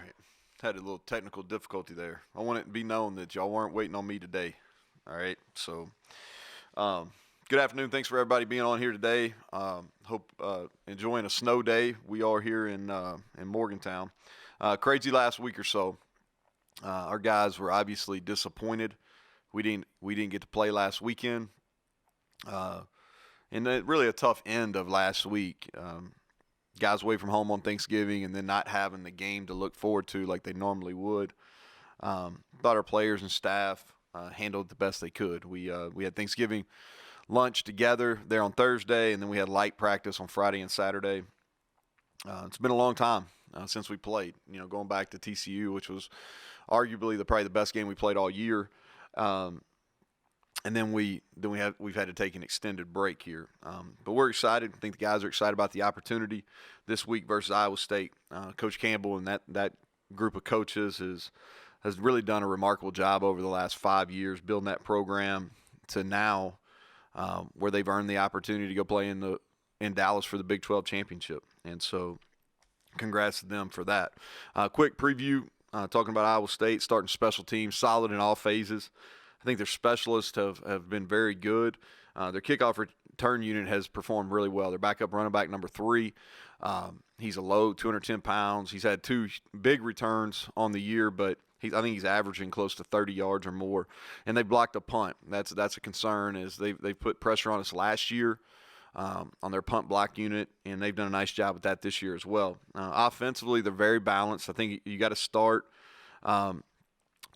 right. Had a little technical difficulty there. I want it to be known that y'all weren't waiting on me today. All right. So, good afternoon. Thanks for everybody being on here today. Hope enjoying a snow day. We are here in Morgantown. Crazy last week or so. Our guys were obviously disappointed. We didn't get to play last weekend. And really a tough end of last week. Guys away from home on Thanksgiving and then not having the game to look forward to like they normally would. Thought our players and staff handled it the best they could. We had Thanksgiving lunch together there on Thursday, and then we had light practice on Friday and Saturday. It's been a long time since we played. Going back to TCU, which was arguably probably the best game we played all year. And then we've had to take an extended break here, but we're excited. I think the guys are excited about the opportunity this week versus Iowa State. Coach Campbell and that group of coaches has really done a remarkable job over the last 5 years building that program to now where they've earned the opportunity to go play in Dallas for the Big 12 championship. And so, congrats to them for that. Quick preview talking about Iowa State starting special teams, solid in all phases. I think their specialists have been very good. Their kickoff return unit has performed really well. Their backup running back number 3, he's a low 210 pounds. He's had 2 big returns on the year, but I think he's averaging close to 30 yards or more. And they blocked a punt. That's a concern. Is they put pressure on us last year on their punt block unit, and they've done a nice job with that this year as well. Offensively, they're very balanced. I think you got to start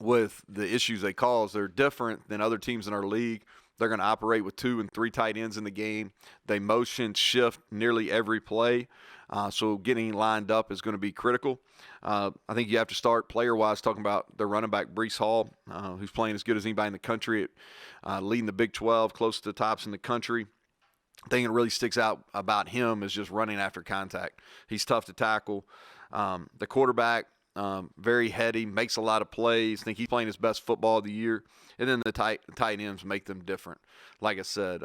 with the issues they cause. They're different than other teams in our league. They're going to operate with 2 and 3 tight ends in the game. They motion shift nearly every play, so getting lined up is going to be critical. I think you have to start player-wise talking about their running back, Breece Hall, who's playing as good as anybody in the country, leading the Big 12, close to the tops in the country. The thing that really sticks out about him is just running after contact. He's tough to tackle. The quarterback, very heady, makes a lot of plays. I think he's playing his best football of the year. And then the tight ends make them different. Like I said,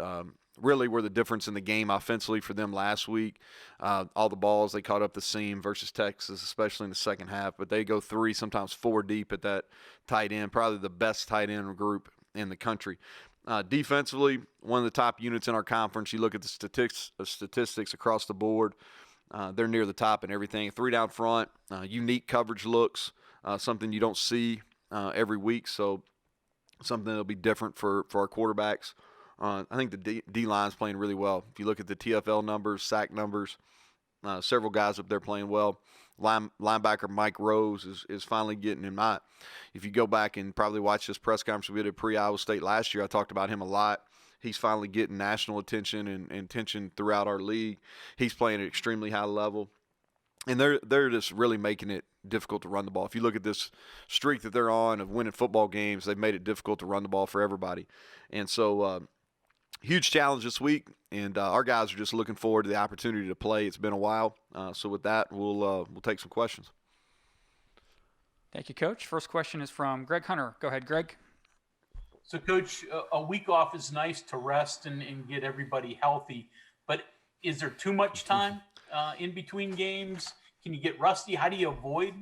really were the difference in the game offensively for them last week. All the balls they caught up the seam versus Texas, especially in the second half. But they go 3, sometimes 4 deep at that tight end, probably the best tight end group in the country. Defensively, one of the top units in our conference. You look at the statistics across the board. They're near the top in everything. 3 down front, unique coverage looks, something you don't see every week. So something that'll be different for our quarterbacks. I think the D-line's playing really well. If you look at the TFL numbers, sack numbers, several guys up there playing well. Linebacker Mike Rose is finally getting him. If you go back and probably watch this press conference we did pre-Iowa State last year, I talked about him a lot. He's finally getting national attention and attention throughout our league. He's playing at an extremely high level. And they're just really making it difficult to run the ball. If you look at this streak that they're on of winning football games, they've made it difficult to run the ball for everybody. And so huge challenge this week, and our guys are just looking forward to the opportunity to play. It's been a while. So with that, we'll take some questions. Thank you, Coach. First question is from Greg Hunter. Go ahead, Greg. So, Coach, a week off is nice to rest and get everybody healthy, but is there too much time in between games? Can you get rusty? How do you avoid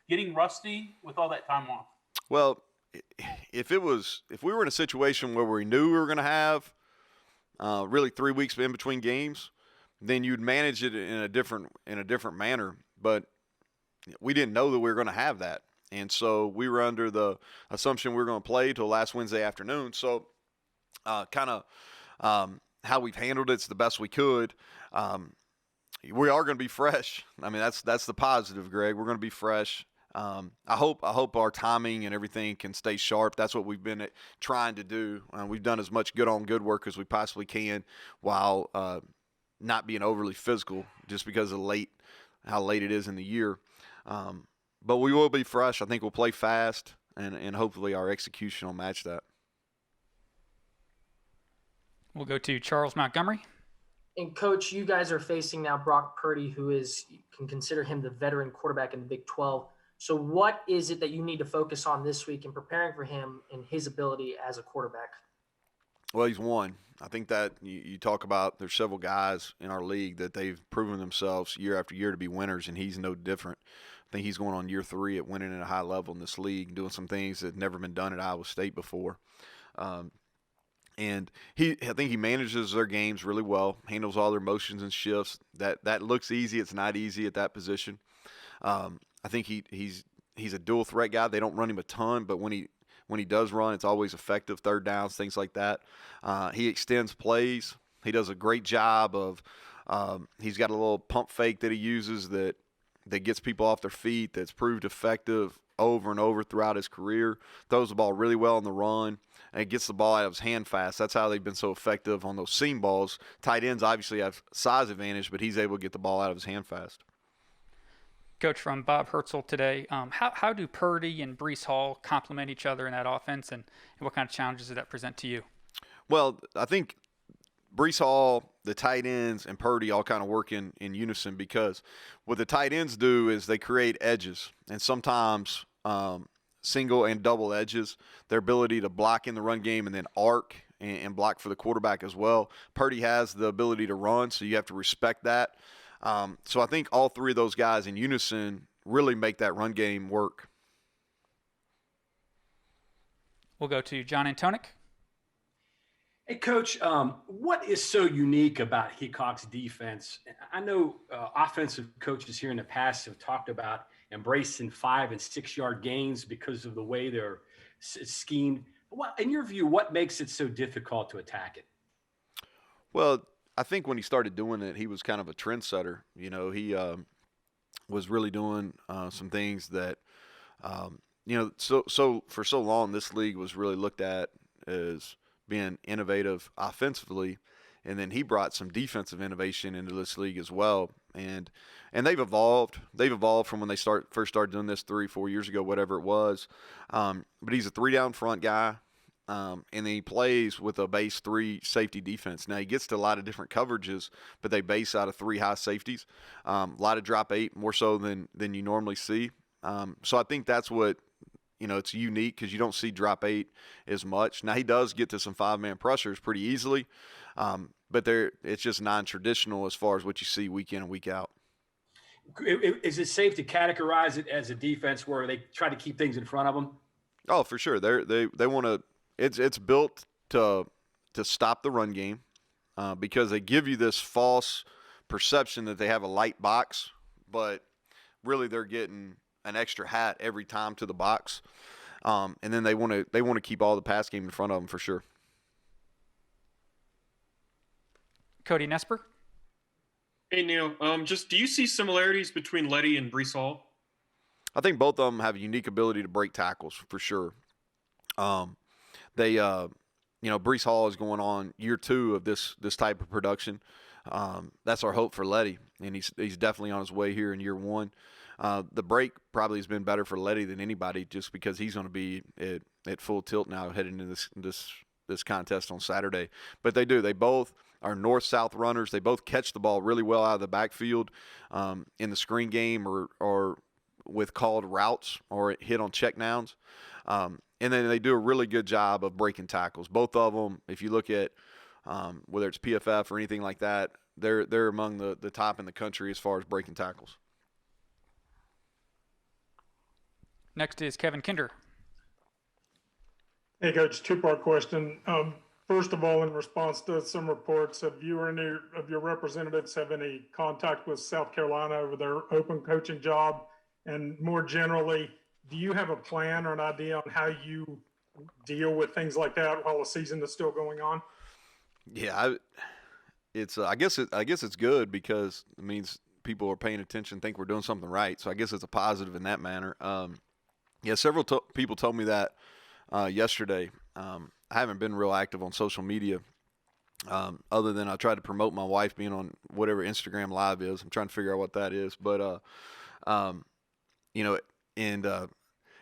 getting rusty with all that time off? Well, if we were in a situation where we knew we were going to have really 3 weeks in between games, then you'd manage it in a different manner. But we didn't know that we were going to have that. And so we were under the assumption we were going to play till last Wednesday afternoon. So how we've handled it's the best we could. We are going to be fresh. I mean, that's the positive, Greg. We're going to be fresh. I hope our timing and everything can stay sharp. That's what we've been trying to do. We've done as much good work as we possibly can while not being overly physical just because of how late it is in the year. But we will be fresh. I think we'll play fast, and hopefully our execution will match that. We'll go to Charles Montgomery. And, Coach, you guys are facing now Brock Purdy, who you can consider him the veteran quarterback in the Big 12. So what is it that you need to focus on this week in preparing for him and his ability as a quarterback? Well, he's won. I think that you talk about there's several guys in our league that they've proven themselves year after year to be winners, and he's no different. I think he's going on year 3 at winning at a high level in this league, doing some things that never been done at Iowa State before. And I think he manages their games really well, handles all their motions and shifts. That looks easy. It's not easy at that position. I think he's a dual threat guy. They don't run him a ton, but when he does run, it's always effective, third downs, things like that. He extends plays. He does a great job of he's got a little pump fake that he uses that gets people off their feet, that's proved effective over and over throughout his career. Throws the ball really well on the run, and gets the ball out of his hand fast. That's how they've been so effective on those seam balls. Tight ends obviously have size advantage, but he's able to get the ball out of his hand fast. Coach, from Bob Herzl today, how do Purdy and Breece Hall complement each other in that offense, and what kind of challenges does that present to you? Well, I think Breece Hall, the tight ends, and Purdy all kind of work in unison, because what the tight ends do is they create edges, and sometimes single and double edges, their ability to block in the run game and then arc and block for the quarterback as well. Purdy has the ability to run, so you have to respect that. So I think all three of those guys in unison really make that run game work. We'll go to John Antonic. Hey, Coach, what is so unique about Hickok's defense? I know offensive coaches here in the past have talked about embracing 5- and 6-yard gains because of the way they're schemed. In your view, what makes it so difficult to attack it? Well, I think when he started doing it, he was kind of a trendsetter. You know, he was really doing some things that, so for so long, this league was really looked at as being innovative offensively, and then he brought some defensive innovation into this league as well. And they've evolved. They've evolved from when they first started doing this 3-4 years ago, whatever it was. But he's a 3-down front guy, and then he plays with a base 3 safety defense. Now he gets to a lot of different coverages, but they base out of 3 high safeties. A lot of drop 8, more so than you normally see. So I think that's what. It's unique because you don't see drop 8 as much. Now, he does get to some 5-man pressures pretty easily, but it's just non-traditional as far as what you see week in and week out. Is it safe to categorize it as a defense where they try to keep things in front of them? Oh, for sure. They want to. It's built to stop the run game because they give you this false perception that they have a light box, but really they're getting an extra hat every time to the box, and then they want to keep all the pass game in front of them for sure. Cody Nesper. Hey Neal, do you see similarities between Letty and Breece Hall? I think both of them have a unique ability to break tackles for sure. Breece Hall is going on year 2 of this type of production. That's our hope for Letty, and he's definitely on his way here in year 1. The break probably has been better for Letty than anybody, just because he's going to be at full tilt now heading into this contest on Saturday. But they both are north-south runners. They both catch the ball really well out of the backfield in the screen game or with called routes or hit on check downs. And then they do a really good job of breaking tackles. Both of them, if you look at whether it's PFF or anything like that, they're among the top in the country as far as breaking tackles. Next is Kevin Kinder. Hey, Coach, 2-part question. First of all, in response to some reports, have you or any of your representatives have any contact with South Carolina over their open coaching job? And more generally, do you have a plan or an idea on how you deal with things like that while the season is still going on? Yeah, I guess it's good because it means people are paying attention, think we're doing something right. So I guess it's a positive in that manner. Yeah, several people told me that yesterday. I haven't been real active on social media other than I tried to promote my wife being on whatever Instagram Live is. I'm trying to figure out what that is. But,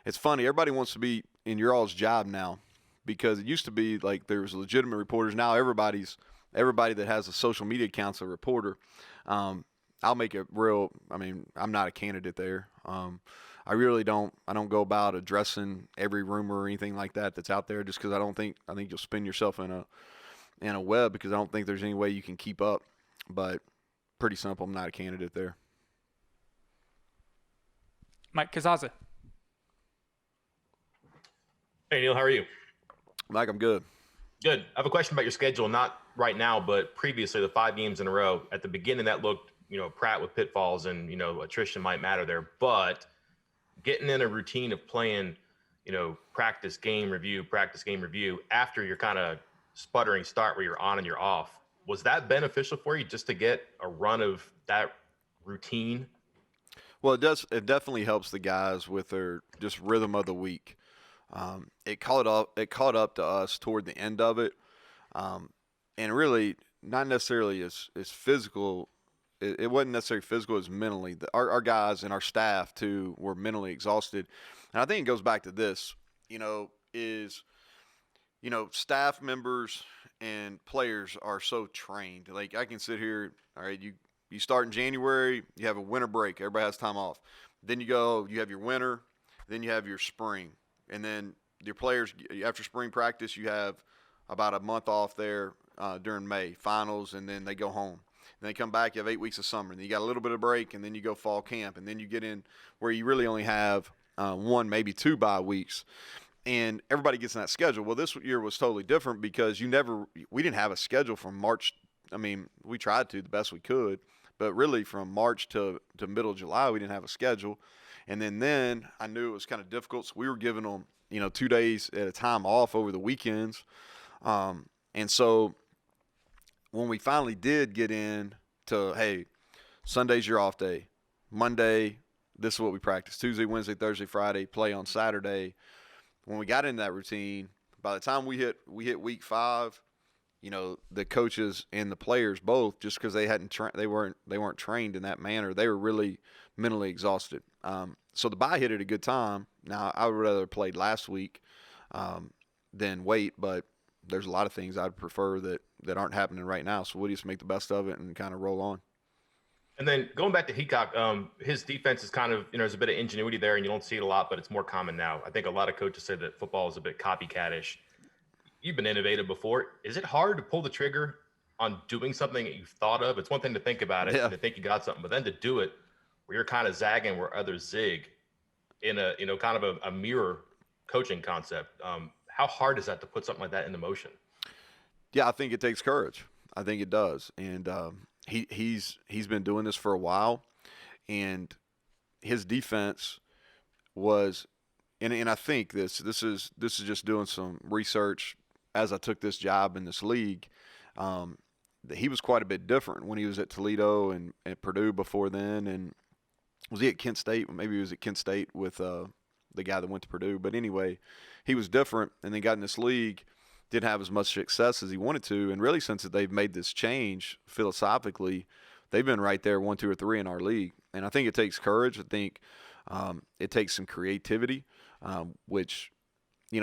it's funny. Everybody wants to be in your all's job now because it used to be like there was legitimate reporters. Now everybody that has a social media account's a reporter. I'll make it real. I mean, I'm not a candidate there. I really don't go about addressing every rumor or anything like that that's out there just because I think you'll spin yourself in a web because I don't think there's any way you can keep up. But pretty simple. I'm not a candidate there. Mike Casazza. Hey, Neal, how are you? Mike, I'm good. Good. I have a question about your schedule, not right now, but previously, the 5 games in a row. At the beginning, that looked, Pratt with pitfalls and, attrition might matter there. But getting in a routine of playing, practice, game, review, after your kind of sputtering start where you're on and you're off, was that beneficial for you just to get a run of that routine? Well, it does. It definitely helps the guys with their just rhythm of the week. It caught up to us toward the end of it, and really not necessarily as physical. It wasn't necessarily physical as mentally. Our guys and our staff too were mentally exhausted, and I think it goes back to this. Staff members and players are so trained. Like I can sit here. All right, you start in January. You have a winter break. Everybody has time off. Then you have your winter. Then you have your spring. And then your players, after spring practice, you have about a month off there during May, finals, and then they go home. And they come back, you have 8 weeks of summer. And then you got a little bit of break, and then you go fall camp. And then you get in where you really only have 1, maybe 2 bye weeks. And everybody gets in that schedule. Well, this year was totally different because we didn't have a schedule from March. I mean, we tried to the best we could. But really from March to middle of July, we didn't have a schedule. And then I knew it was kind of difficult, so we were giving them, 2 days at a time off over the weekends. And so when we finally did get in to, hey, Sunday's your off day. Monday, this is what we practice. Tuesday, Wednesday, Thursday, Friday, play on Saturday. When we got into that routine, by the time we hit week 5, the coaches and the players both, just because they weren't trained in that manner, they were really mentally exhausted. So the bye hit at a good time. Now I would rather have played last week than wait, but there's a lot of things I'd prefer that aren't happening right now. So we'll just make the best of it and kind of roll on. And then going back to Heacock, his defense is kind of, there's a bit of ingenuity there, and you don't see it a lot, but it's more common now. I think a lot of coaches say that football is a bit copycat-ish. You've been innovative before. Is it hard to pull the trigger on doing something that you've thought of? It's one thing to think about it and to think you got something, but then to do it where you're kind of zagging where others zig in a, kind of a mirror coaching concept. How hard is that to put something like that into motion? Yeah, I think it takes courage. I think it does. And he's been doing this for a while, and his defense was, and I think this is just doing some research as I took this job in this league. He was quite a bit different when he was at Toledo and at Purdue before then, and was he at Kent State? Maybe he was at Kent State with the guy that went to Purdue. But anyway, he was different, and then got in this league, didn't have as much success as he wanted to. And really, since they've made this change philosophically, they've been right there 1, 2, or 3 in our league. And I think it takes courage. I think it takes some creativity, which,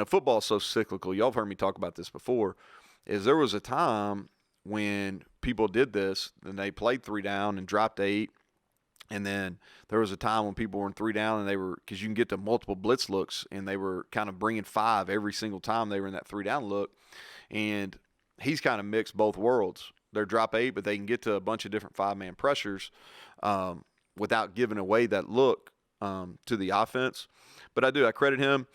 football is so cyclical. Y'all have heard me talk about this before. Is there was a time when people did this, and they played 3 down and dropped 8. And then there was a time when people were in 3 down, and they were, because you can get to multiple blitz looks, and they were kind of bringing 5 every single time they were in that 3 down look. And he's kind of mixed both worlds. They're drop 8, but they can get to a bunch of different 5-man pressures without giving away that look to the offense. But I credit him.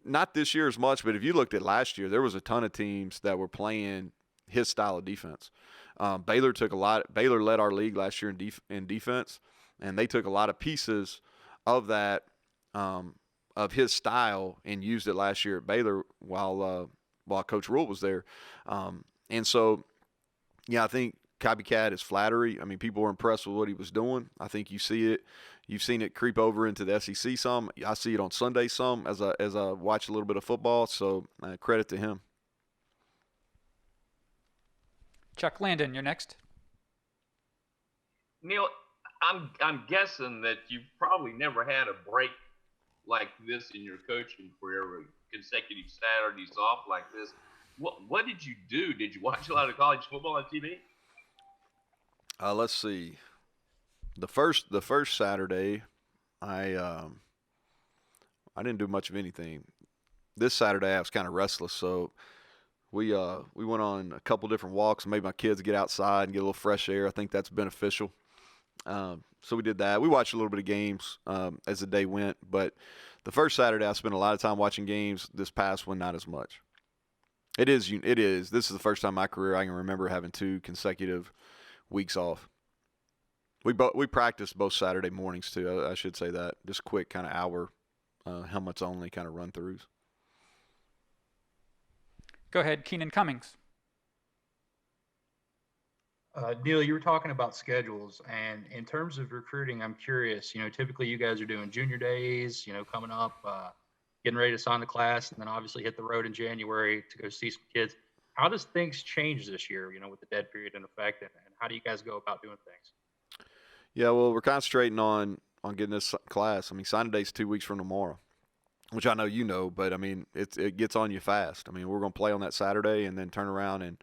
Not this year as much, but if you looked at last year, there was a ton of teams that were playing his style of defense. Baylor led our league last year in defense, and they took a lot of pieces of that, of his style, and used it last year at Baylor while Coach Rule was there. And so, yeah, I think copycat is flattery. I mean, people were impressed with what he was doing. I think you see it. You've seen it creep over into the SEC some. I see it on Sunday some as I watch a little bit of football. So credit to him. Chuck Landon, you're next. Neal, I'm guessing that you've probably never had a break like this in your coaching career, with consecutive Saturdays off like this. What did you do? Did you watch a lot of college football on TV? Let's see. The first Saturday, I didn't do much of anything. This Saturday, I was kind of restless, so we went on a couple different walks and made my kids get outside and get a little fresh air. I think that's beneficial. So we did that. We watched a little bit of games as the day went, but the first Saturday I spent a lot of time watching games. This past one, not as much. It is. This is the first time in my career I can remember having 2 consecutive weeks off. We practiced both Saturday mornings too. I should say that. Just quick kind of hour, helmets only kind of run throughs. Go ahead, Keenan Cummings. Neal, you were talking about schedules, and in terms of recruiting, I'm curious, typically you guys are doing junior days, coming up, getting ready to sign the class, and then obviously hit the road in January to go see some kids. How does things change this year, with the dead period in effect, and how do you guys go about doing things? Yeah, well, we're concentrating on getting this class. I mean, signing day's 2 weeks from tomorrow, which I know you know, but I mean, it gets on you fast. I mean, we're going to play on that Saturday and then turn around and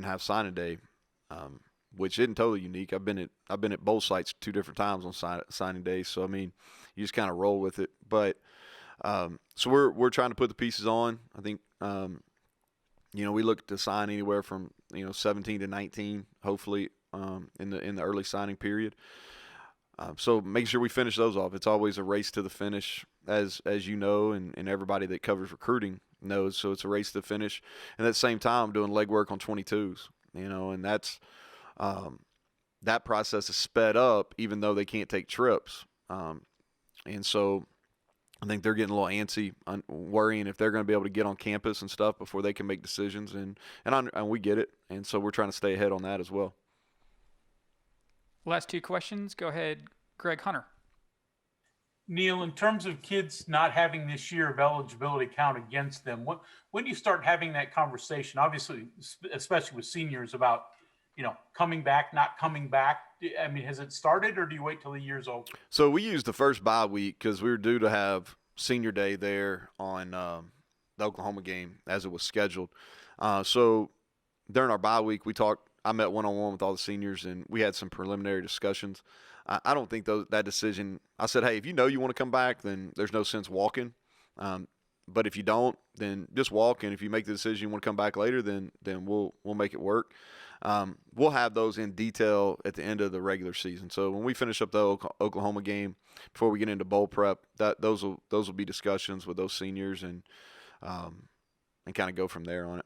have signing day, which isn't totally unique. I've been at both sites 2 different times on signing day, so I mean, you just kind of roll with it. But so we're trying to put the pieces on. I think we look to sign anywhere from 17 to 19, hopefully in the early signing period. So make sure we finish those off. It's always a race to the finish, as you know, and everybody that covers recruiting knows. So it's a race to the finish. And at the same time, doing legwork on 22s, and that's that process is sped up, even though they can't take trips. And so I think they're getting a little antsy, worrying if they're going to be able to get on campus and stuff before they can make decisions. And we get it. And so we're trying to stay ahead on that as well. Last 2 questions. Go ahead, Greg Hunter. Neal, in terms of kids not having this year of eligibility count against them, when do you start having that conversation? Obviously, especially with seniors, about coming back, not coming back. I mean, has it started, or do you wait till the year's over? So we used the first bye week because we were due to have senior day there on the Oklahoma game as it was scheduled. So during our bye week, I met one-on-one with all the seniors, and we had some preliminary discussions. I don't think that decision – I said, hey, if you want to come back, then there's no sense walking. But if you don't, then just walk, and if you make the decision you want to come back later, then we'll make it work. We'll have those in detail at the end of the regular season. So when we finish up the Oklahoma game, before we get into bowl prep, those will be discussions with those seniors and kind of go from there on it.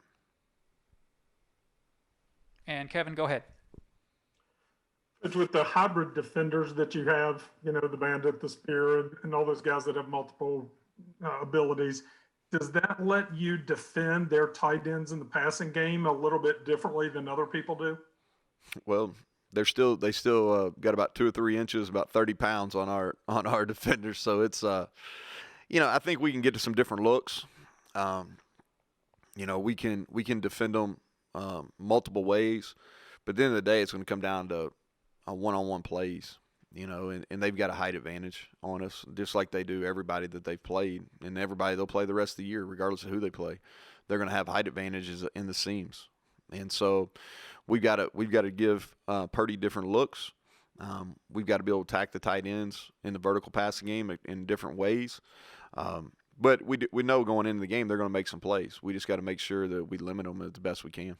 And Kevin, go ahead. It's with the hybrid defenders that you have, the Bandit, the Spear, and all those guys that have multiple abilities. Does that let you defend their tight ends in the passing game a little bit differently than other people do? Well, they still got about 2 or 3 inches, about 30 pounds on our defenders. So it's I think we can get to some different looks. We can defend them multiple ways, but at the end of the day, it's going to come down to one-on-one plays. And they've got a height advantage on us, just like they do everybody that they've played, and everybody they'll play the rest of the year, regardless of who they play. They're going to have height advantages in the seams, and so we've got to give Purdy different looks. We've got to be able to attack the tight ends in the vertical passing game in different ways. But we know going into the game they're going to make some plays. We just got to make sure that we limit them as the best we can.